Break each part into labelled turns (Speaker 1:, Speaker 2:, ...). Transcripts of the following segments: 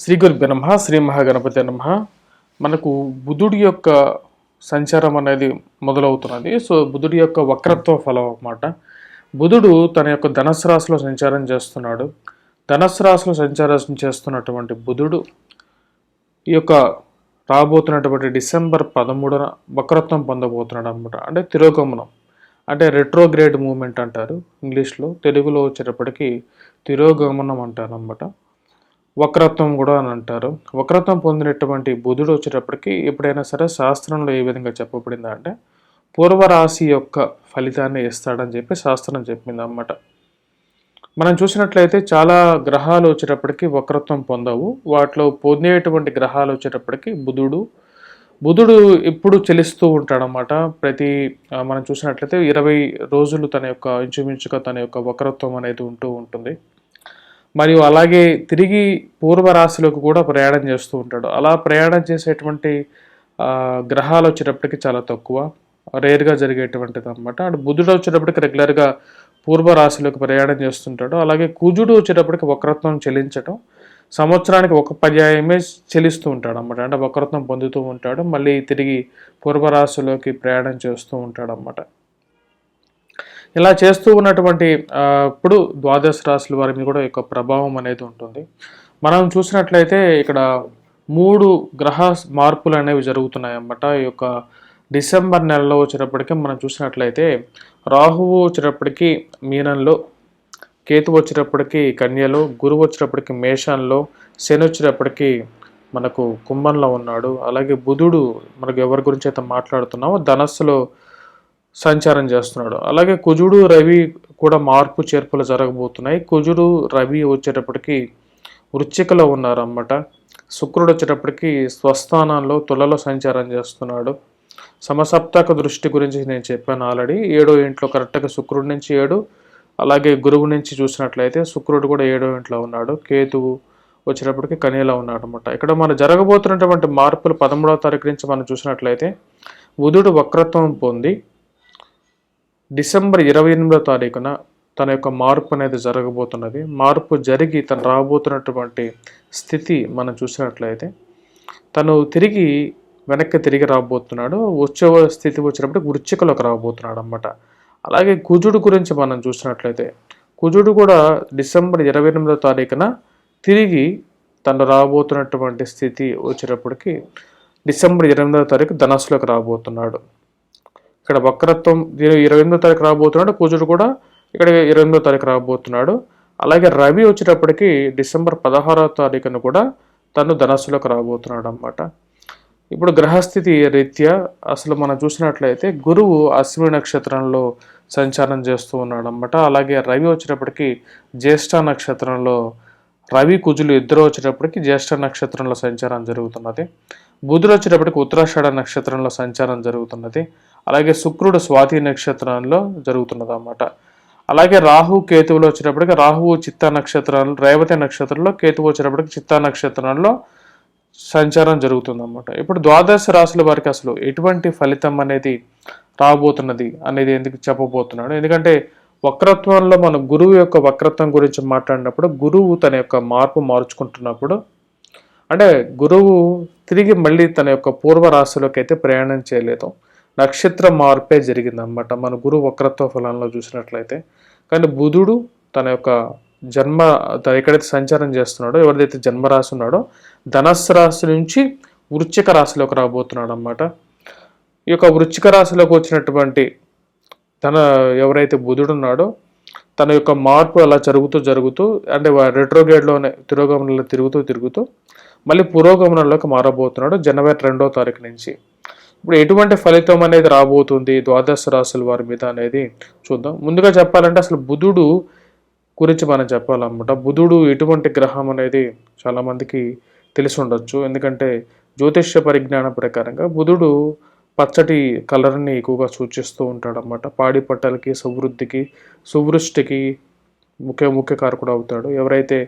Speaker 1: శ్రీ గురుభ్యో నమః. శ్రీ మహాగణపతి నమః. మనకు బుధుడి యొక్క సంచారం అనేది మొదలవుతున్నది. సో బుధుడి యొక్క వక్రత్వ ఫలం అన్నమాట. బుధుడు తన యొక్క ధనస్సు రాశిలో సంచారం చేస్తున్నాడు. ధనస్సు రాశిలో సంచారం చేస్తున్నటువంటి బుధుడు ఈ యొక్క రాబోతున్నటువంటి డిసెంబర్ 13న వక్రత్వం పొందబోతున్నాడు అనమాట. అంటే తిరోగమనం, అంటే రెట్రోగ్రేడ్ మూమెంట్ అంటారు ఇంగ్లీష్లో. తెలుగులో వచ్చేటప్పటికి తిరోగమనం అంటారు అనమాట. వక్రత్వం కూడా అని అంటారు. వక్రత్వం పొందినటువంటి బుధుడు వచ్చేటప్పటికి ఎప్పుడైనా సరే శాస్త్రంలో ఏ విధంగా చెప్పబడింది అంటే పూర్వరాశి యొక్క ఫలితాన్ని ఇస్తాడని చెప్పి శాస్త్రం చెప్పింది అన్నమాట. మనం చూసినట్లయితే చాలా గ్రహాలు వచ్చేటప్పటికి వక్రత్వం పొందవు. వాటిలో పొందేటువంటి గ్రహాలు వచ్చేటప్పటికి బుధుడు ఎప్పుడు చెలిస్తూ ఉంటాడనమాట. మనం చూసినట్లయితే 20 రోజులు తన యొక్క ఇంచుమించుగా తన యొక్క వక్రత్వం అనేది ఉంటూ ఉంటుంది. మరియు అలాగే తిరిగి పూర్వరాశిలోకి కూడా ప్రయాణం చేస్తూ ఉంటాడు. అలా ప్రయాణం చేసేటువంటి గ్రహాలు వచ్చేటప్పటికి చాలా తక్కువ, రేర్గా జరిగేటువంటిది అనమాట. అంటే బుధుడు వచ్చేటప్పటికి రెగ్యులర్గా పూర్వరాశిలోకి ప్రయాణం చేస్తుంటాడు. అలాగే కుజుడు వచ్చేటప్పటికి వక్రత్వం చెల్లించడం సంవత్సరానికి ఒక పర్యాయమే చెల్లిస్తూ ఉంటాడు అన్నమాట. అంటే వక్రత్వం పొందుతూ ఉంటాడు, మళ్ళీ తిరిగి పూర్వరాశిలోకి ప్రయాణం చేస్తూ ఉంటాడు అన్నమాట. ఇలా చేస్తూ ఉన్నటువంటి ఇప్పుడు ద్వాదశ రాశుల వారి మీద కూడా యొక్క ప్రభావం అనేది ఉంటుంది. మనం చూసినట్లయితే ఇక్కడ 3 గ్రహ మార్పులు అనేవి జరుగుతున్నాయి అన్నమాట. ఈ యొక్క డిసెంబర్ నెలలో వచ్చేటప్పటికి మనం చూసినట్లయితే రాహువు వచ్చేటప్పటికి మీనంలో, కేతు వచ్చేటప్పటికి కన్యలో, గురువు వచ్చేటప్పటికి మేషంలో, శని వచ్చేటప్పటికి మనకు కుంభంలో ఉన్నాడు. అలాగే బుధుడు మనకు ఎవరి గురించి అయితే మాట్లాడుతున్నామో ధనస్సులో సంచారం చేస్తున్నాడు. అలాగే కుజుడు రవి కూడా మార్పు చేర్పులు జరగబోతున్నాయి. కుజుడు రవి వచ్చేటప్పటికి వృశ్చికలో ఉన్నారన్నమాట. శుక్రుడు వచ్చేటప్పటికి స్వస్థానంలో తులలో సంచారం చేస్తున్నాడు. సమసప్తక దృష్టి గురించి నేను చెప్పాను ఆల్రెడీ. 7వ ఇంట్లో కరెక్ట్గా శుక్రుడి నుంచి 7, అలాగే గురువు నుంచి చూసినట్లయితే శుక్రుడు కూడా 7వ ఇంట్లో ఉన్నాడు. కేతువు వచ్చేటప్పటికి కన్యలో ఉన్నాడు అనమాట. ఇక్కడ మనం జరగబోతున్నటువంటి మార్పులు 13వ తారీఖు నుంచి మనం చూసినట్లయితే బుధుడు వక్రత్వం పొంది డిసెంబర్ 28వ తారీఖున తన యొక్క మార్పు అనేది జరగబోతున్నది. మార్పు జరిగి తను రాబోతున్నటువంటి స్థితి మనం చూసినట్లయితే తను వెనక్కి తిరిగి రాబోతున్నాడు. వచ్చే స్థితి వచ్చినప్పుడు వృశ్చికలోకి రాబోతున్నాడు అన్నమాట. అలాగే కుజుడు గురించి మనం చూసినట్లయితే కుజుడు కూడా డిసెంబర్ 28వ తారీఖున తిరిగి తను రాబోతున్నటువంటి స్థితి వచ్చేటప్పటికి డిసెంబర్ 28వ తారీఖు ధనస్సులోకి రాబోతున్నాడు. ఇక్కడ వక్రత్వం 28వ తారీఖు రాబోతున్నాడు. కుజుడు కూడా ఇక్కడ 28వ తారీఖు రాబోతున్నాడు. అలాగే రవి వచ్చేటప్పటికి డిసెంబర్ 16వ తారీఖున కూడా తను ధనస్సులోకి రాబోతున్నాడు అన్నమాట. ఇప్పుడు గ్రహస్థితి రీత్యా అసలు మనం చూసినట్లయితే గురువు అశ్విని నక్షత్రంలో సంచారం చేస్తూ ఉన్నాడు అన్నమాట. అలాగే రవి వచ్చేటప్పటికి జ్యేష్ఠ నక్షత్రంలో, రవి కుజులు ఇద్దరు వచ్చేటప్పటికి జ్యేష్ఠ నక్షత్రంలో సంచారం జరుగుతున్నది. బుధుడు వచ్చేటప్పటికి ఉత్తరాషాఢ నక్షత్రంలో సంచారం జరుగుతున్నది. అలాగే శుక్రుడు స్వాతి నక్షత్రంలో జరుగుతున్నది అన్నమాట. అలాగే రాహు కేతువులు వచ్చేటప్పటికి రాహువు చిత్తా నక్షత్రంలో, రేవతి నక్షత్రంలో, కేతువు వచ్చేటప్పటికి చిత్తా నక్షత్రంలో సంచారం జరుగుతుందన్నమాట. ఇప్పుడు ద్వాదశ రాశుల వారికి అసలు ఎటువంటి ఫలితం అనేది రాబోతున్నది అనేది ఎందుకు చెప్పబోతున్నాడు. ఎందుకంటే వక్రత్వంలో మన గురువు యొక్క వక్రత్వం గురించి మాట్లాడినప్పుడు గురువు తన యొక్క మార్చుకుంటున్నప్పుడు అంటే గురువు తిరిగి మళ్ళీ తన యొక్క పూర్వ రాశిలోకి అయితే ప్రయాణం చేయలేదు. నక్షత్ర మార్పే జరిగిందన్నమాట మన గురువు వక్రత్వ ఫలంలో చూసినట్లయితే. కానీ బుధుడు తన యొక్క ఎక్కడైతే సంచారం చేస్తున్నాడో, ఎవరిదైతే జన్మరాశి ఉన్నాడో ధనస్సు రాశి నుంచి వృశ్చిక రాశిలోకి రాబోతున్నాడు అన్నమాట. ఈ యొక్క వృశ్చిక రాశిలోకి వచ్చినటువంటి ఎవరైతే బుధుడు ఉన్నాడో తన యొక్క మార్పు అలా జరుగుతూ అంటే రెట్రోగ్రేడ్లోనే తిరోగమనంలో తిరుగుతూ మళ్ళీ పురోగమనంలోకి మారబోతున్నాడు జనవరి 2వ తారీఖు నుంచి. ఇప్పుడు ఎటువంటి ఫలితం అనేది రాబోతుంది ద్వాదశ రాశుల వారి మీద అనేది చూద్దాం. ముందుగా చెప్పాలంటే అసలు బుధుడు గురించి మనం చెప్పాలన్నమాట. బుధుడు ఎటువంటి గ్రహం అనేది చాలామందికి తెలిసి ఉండొచ్చు. ఎందుకంటే జ్యోతిష్య పరిజ్ఞానం ప్రకారంగా బుధుడు పచ్చటి కలర్ని ఎక్కువగా సూచిస్తూ ఉంటాడు అన్నమాట. పాడి పంటలకి, సువృష్టికి ముఖ్య కారకుడు అవుతాడు. ఎవరైతే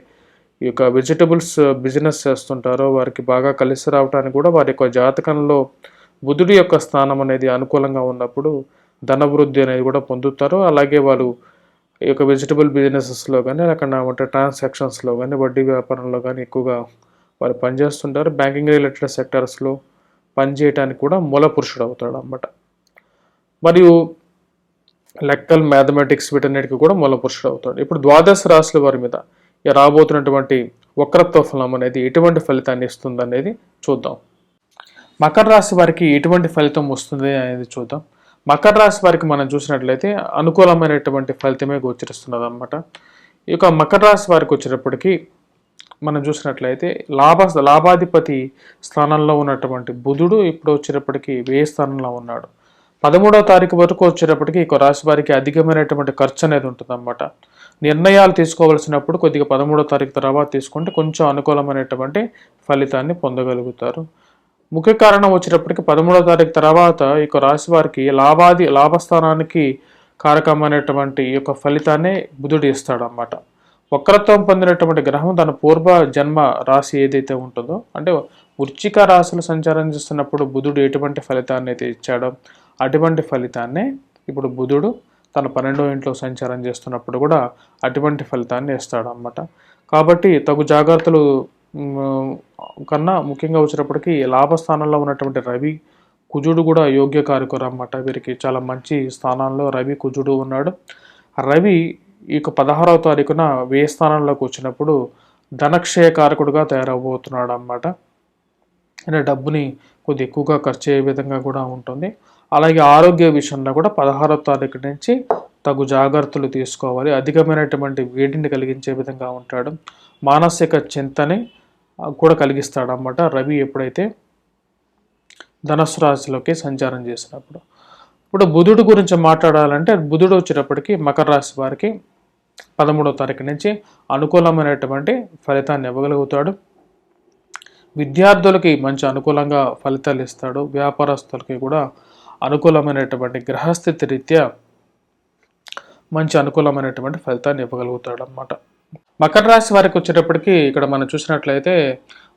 Speaker 1: ఈ యొక్క వెజిటబుల్స్ బిజినెస్ చేస్తుంటారో వారికి బాగా కలిసి రావడానికి కూడా వారి యొక్క జాతకంలో బుధుడి యొక్క స్థానం అనేది అనుకూలంగా ఉన్నప్పుడు ధనవృద్ధి అనేది కూడా పొందుతారు. అలాగే వారు ఈ యొక్క వెజిటబుల్ బిజినెసెస్లో కానీ లేకుండా ట్రాన్సాక్షన్స్లో కానీ వడ్డీ వ్యాపారంలో కానీ ఎక్కువగా వారు పనిచేస్తుంటారు. బ్యాంకింగ్ రిలేటెడ్ సెక్టర్స్లో పనిచేయడానికి కూడా మూల పురుషుడు అవుతాడు అన్నమాట. మరియు లెక్కలు, మ్యాథమెటిక్స్ వీటన్నిటికీ కూడా మూల పురుషుడు అవుతాడు. ఇప్పుడు ద్వాదశ రాశుల వారి మీద రాబోతున్నటువంటి వక్రత్వ ఫలం అనేది ఎటువంటి ఫలితాన్ని ఇస్తుంది అనేది చూద్దాం. మకర రాశి వారికి ఎటువంటి ఫలితం వస్తుంది అనేది చూద్దాం. మకర రాశి వారికి మనం చూసినట్లయితే అనుకూలమైనటువంటి ఫలితమే గోచరిస్తున్నది అన్నమాట. ఈ యొక్క మకర రాశి వారికి వచ్చేటప్పటికి మనం చూసినట్లయితే లాభాధిపతి స్థానంలో ఉన్నటువంటి బుధుడు ఇప్పుడు వచ్చేటప్పటికి వ్యయ స్థానంలో ఉన్నాడు. 13వ తారీఖు వరకు వచ్చేటప్పటికి ఈ రాశి వారికి అధికమైనటువంటి ఖర్చు అనేది ఉంటుందన్నమాట. నిర్ణయాలు తీసుకోవాల్సినప్పుడు కొద్దిగా 13వ తారీఖు తర్వాత తీసుకుంటే కొంచెం అనుకూలమైనటువంటి ఫలితాన్ని పొందగలుగుతారు. ముఖ్య కారణం వచ్చేటప్పటికి 13వ తారీఖు తర్వాత ఈ రాశి వారికి లాభస్థానానికి కారకమైనటువంటి ఈ యొక్క ఫలితాన్ని బుధుడు ఇస్తాడు అన్నమాట. వక్రత్వం పొందినటువంటి గ్రహం తన పూర్వ జన్మ రాశి ఏదైతే ఉంటుందో, అంటే వృశ్చిక రాశులు సంచారం చేస్తున్నప్పుడు బుధుడు ఎటువంటి ఫలితాన్ని అయితే ఇచ్చాడో అటువంటి ఫలితాన్ని ఇప్పుడు బుధుడు తన 12వ ఇంట్లో సంచారం చేస్తున్నప్పుడు కూడా అటువంటి ఫలితాన్ని ఇస్తాడు అన్నమాట. కాబట్టి తగు జాగ్రత్తలు కన్నా ముఖ్యంగా వచ్చేటప్పటికి లాభస్థానంలో ఉన్నటువంటి రవి, కుజుడు కూడా యోగ్యకారకుడు అన్నమాట. వీరికి చాలా మంచి స్థానాల్లో రవి, కుజుడు ఉన్నాడు. రవి ఈ 16వ తారీఖున వ్యయ స్థానంలోకి వచ్చినప్పుడు ధనక్షయకారకుడుగా తయారవబోతున్నాడు అన్నమాట. అంటే డబ్బుని కొద్ది ఎక్కువగా ఖర్చు అయ్యే విధంగా కూడా ఉంటుంది. అలాగే ఆరోగ్య విషయంలో కూడా 16వ తారీఖు నుంచి తగు జాగ్రత్తలు తీసుకోవాలి. అధికమైనటువంటి వేడిని కలిగించే విధంగా ఉంటాడు. మానసిక చింతని కూడా కలిగిస్తాడు అన్నమాట రవి ఎప్పుడైతే ధనస్సు రాశిలోకి సంచారం చేసినప్పుడు. ఇప్పుడు బుధుడు గురించి మాట్లాడాలంటే బుధుడు వచ్చేటప్పటికి మకర రాశి వారికి 13వ తారీఖు నుంచి అనుకూలమైనటువంటి ఫలితాన్ని ఇవ్వగలుగుతాడు. విద్యార్థులకి మంచి అనుకూలంగా ఫలితాలు ఇస్తాడు. వ్యాపారస్తులకి కూడా అనుకూలమైనటువంటి గ్రహస్థితి రీత్యా మంచి అనుకూలమైనటువంటి ఫలితాన్ని ఇవ్వగలుగుతాడు అన్నమాట. మకర రాశి వారికి వచ్చేటప్పటికి ఇక్కడ మనం చూసినట్లయితే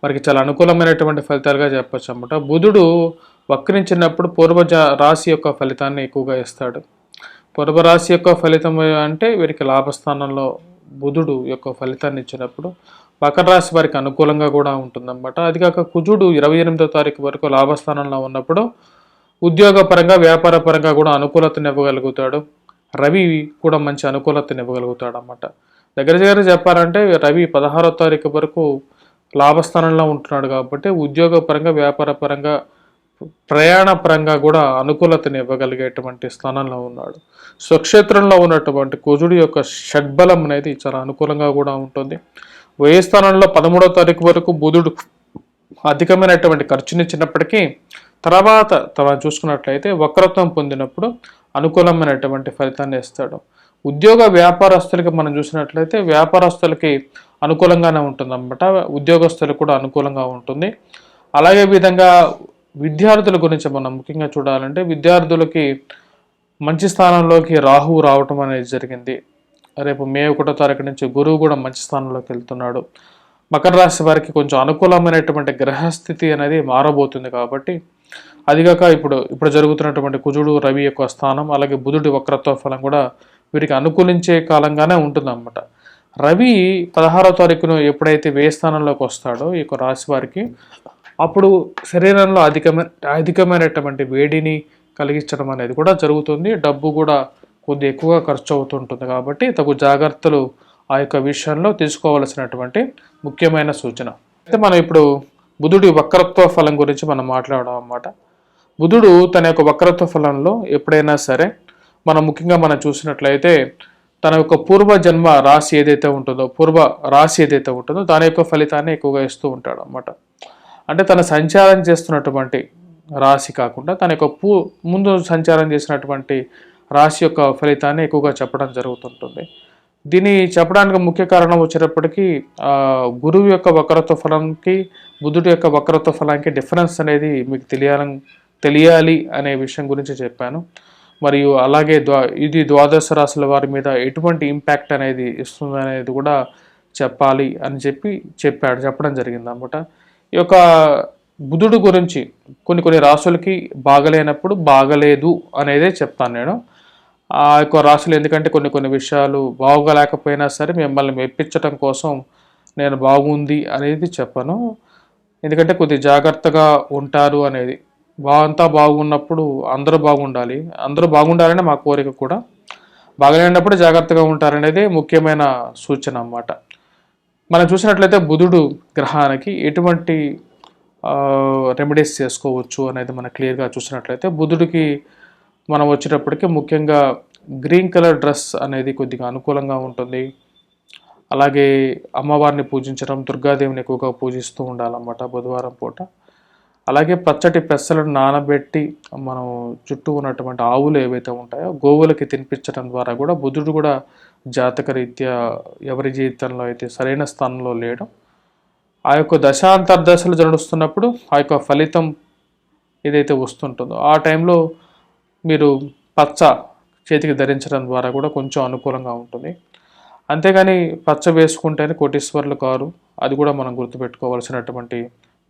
Speaker 1: వారికి చాలా అనుకూలమైనటువంటి ఫలితాలుగా చెప్పచ్చు అన్నమాట. బుధుడు వక్రించినప్పుడు రాశి యొక్క ఫలితాన్ని ఎక్కువగా ఇస్తాడు. రాశి యొక్క ఫలితం అంటే వీరికి లాభస్థానంలో బుధుడు యొక్క ఫలితాన్ని ఇచ్చినప్పుడు మకర రాశి వారికి అనుకూలంగా కూడా ఉంటుందన్నమాట. అది కాక కుజుడు 28వ తారీఖు వరకు లాభస్థానంలో ఉన్నప్పుడు ఉద్యోగపరంగా, వ్యాపార పరంగా కూడా అనుకూలతను ఇవ్వగలుగుతాడు. రవి కూడా మంచి అనుకూలతను ఇవ్వగలుగుతాడు అన్నమాట. దగ్గర చెప్పాలంటే రవి 16వ తారీఖు వరకు లాభస్థానంలో ఉంటున్నాడు కాబట్టి ఉద్యోగపరంగా, వ్యాపార పరంగా, ప్రయాణ పరంగా కూడా అనుకూలతను ఇవ్వగలిగేటువంటి స్థానంలో ఉన్నాడు. స్వక్షేత్రంలో ఉన్నటువంటి కుజుడి యొక్క షడ్బలం అనేది చాలా అనుకూలంగా కూడా ఉంటుంది. వ్యయ స్థానంలో 13వ తారీఖు వరకు బుధుడు అధికమైనటువంటి ఖర్చునిచ్చినప్పటికీ తర్వాత చూసుకున్నట్లయితే వక్రత్వం పొందినప్పుడు అనుకూలమైనటువంటి ఫలితాన్ని ఇస్తాడు. ఉద్యోగ వ్యాపారస్తులకి మనం చూసినట్లయితే వ్యాపారస్తులకి అనుకూలంగానే ఉంటుంది అన్నమాట. ఉద్యోగస్తులకు కూడా అనుకూలంగా ఉంటుంది. అలాగే విధంగా విద్యార్థుల గురించి మనం ముఖ్యంగా చూడాలంటే విద్యార్థులకి మంచి స్థానంలోకి రాహువు రావటం అనేది జరిగింది. రేపు మే 1వ తారీఖు నుంచి గురువు కూడా మంచి స్థానంలోకి వెళ్తున్నాడు. మకర రాశి వారికి కొంచెం అనుకూలమైనటువంటి గ్రహస్థితి అనేది మారబోతుంది కాబట్టి అదిగాక ఇప్పుడు జరుగుతున్నటువంటి కుజుడు, రవి యొక్క స్థానం, అలాగే బుధుడి వక్రత్వ ఫలం కూడా వీరికి అనుకూలించే కాలంగానే ఉంటుందన్నమాట. రవి 16వ తారీఖును ఎప్పుడైతే వ్యయ స్థానంలోకి వస్తాడో ఈ యొక్క రాశి వారికి అప్పుడు శరీరంలో అధికమైనటువంటి వేడిని కలిగించడం అనేది కూడా జరుగుతుంది. డబ్బు కూడా కొద్ది ఎక్కువగా ఖర్చు అవుతుంటుంది కాబట్టి తగు జాగ్రత్తలు ఆ యొక్క విషయంలో తీసుకోవాల్సినటువంటి ముఖ్యమైన సూచన. అయితే మనం ఇప్పుడు బుధుడి వక్రత్వ ఫలం గురించి మనం మాట్లాడడం అన్నమాట. బుధుడు తన యొక్క వక్రత్వ ఫలంలో ఎప్పుడైనా సరే ముఖ్యంగా మనం చూసినట్లయితే తన యొక్క పూర్వ రాశి ఏదైతే ఉంటుందో దాని యొక్క ఫలితాన్ని ఎక్కువగా ఇస్తూ ఉంటాడు అన్నమాట. అంటే తన సంచారం చేస్తున్నటువంటి రాశి కాకుండా తన యొక్క ముందు సంచారం చేసినటువంటి రాశి యొక్క ఫలితాన్ని ఎక్కువగా చెప్పడం జరుగుతుంటుంది. దీన్ని చెప్పడానికి ముఖ్య కారణం వచ్చేటప్పటికీ గురువు యొక్క వక్రత్వ ఫలంకి బుధుడి యొక్క వక్రత్వ ఫలానికి డిఫరెన్స్ అనేది మీకు తెలియాలి అనే విషయం గురించి చెప్పాను. మరియు అలాగే ఇది ద్వాదశ రాశుల వారి మీద ఎటువంటి ఇంపాక్ట్ అనేది ఇస్తుంది అనేది కూడా చెప్పాలి అని చెప్పడం జరిగింది అన్నమాట. ఈ యొక్క బుధుడు గురించి కొన్ని రాశులకి బాగలేనప్పుడు బాగలేదు అనేదే చెప్తాను నేను. ఆ యొక్క రాశులు ఎందుకంటే కొన్ని విషయాలు బాగోలేకపోయినా సరే మిమ్మల్ని మెప్పించడం కోసం నేను బాగుంది అనేది చెప్పను. ఎందుకంటే కొద్దిగా జాగ్రత్తగా ఉంటారు అనేది. అంతా బాగున్నప్పుడు అందరూ బాగుండాలి. అందరూ బాగుండాలనే మా కోరిక కూడా. బాగలేనప్పుడు జాగ్రత్తగా ఉంటారనేది ముఖ్యమైన సూచన అన్నమాట. మనం చూసినట్లయితే బుధుడు గ్రహానికి ఎటువంటి రెమెడీస్ చేసుకోవచ్చు అనేది మనం క్లియర్గా చూసినట్లయితే బుధుడికి మనం వచ్చేటప్పటికి ముఖ్యంగా గ్రీన్ కలర్ డ్రెస్ అనేది కొద్దిగా అనుకూలంగా ఉంటుంది. అలాగే అమ్మవారిని పూజించడం, దుర్గాదేవిని ఎక్కువగా పూజిస్తూ ఉండాలన్నమాట బుధవారం పూట. అలాగే పచ్చటి పెసలను నానబెట్టి మనం చుట్టూ ఉన్నటువంటి ఆవులు ఏవైతే ఉంటాయో గోవులకి తినిపించడం ద్వారా కూడా బుధుడు కూడా జాతకరీత్యా ఎవరి జీవితంలో అయితే సరైన స్థానంలో లేడు, ఆ యొక్క దశాంతర్దశలు నడుస్తున్నప్పుడు ఆ యొక్క ఫలితం ఏదైతే వస్తుంటుందో ఆ టైంలో మీరు పచ్చ చేతికి ధరించడం ద్వారా కూడా కొంచెం అనుకూలంగా ఉంటుంది. అంతేగాని పచ్చ వేసుకుంటేనే కోటీశ్వర్లు కారు, అది కూడా మనం గుర్తుపెట్టుకోవాల్సినటువంటి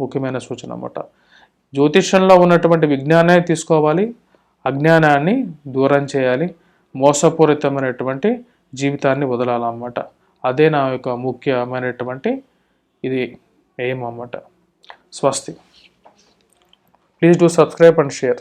Speaker 1: ముఖ్యమైన సూచన అన్నమాట. జ్యోతిష్యంలో ఉన్నటువంటి విజ్ఞానాన్ని తీసుకోవాలి, అజ్ఞానాన్ని దూరం చేయాలి, మోసపూరితమైనటువంటి జీవితాన్ని వదలాలన్నమాట. అదే నా యొక్క ముఖ్యమైనటువంటి ఇది ఎయిమ్ అన్నమాట. స్వస్తి. Please do subscribe and share.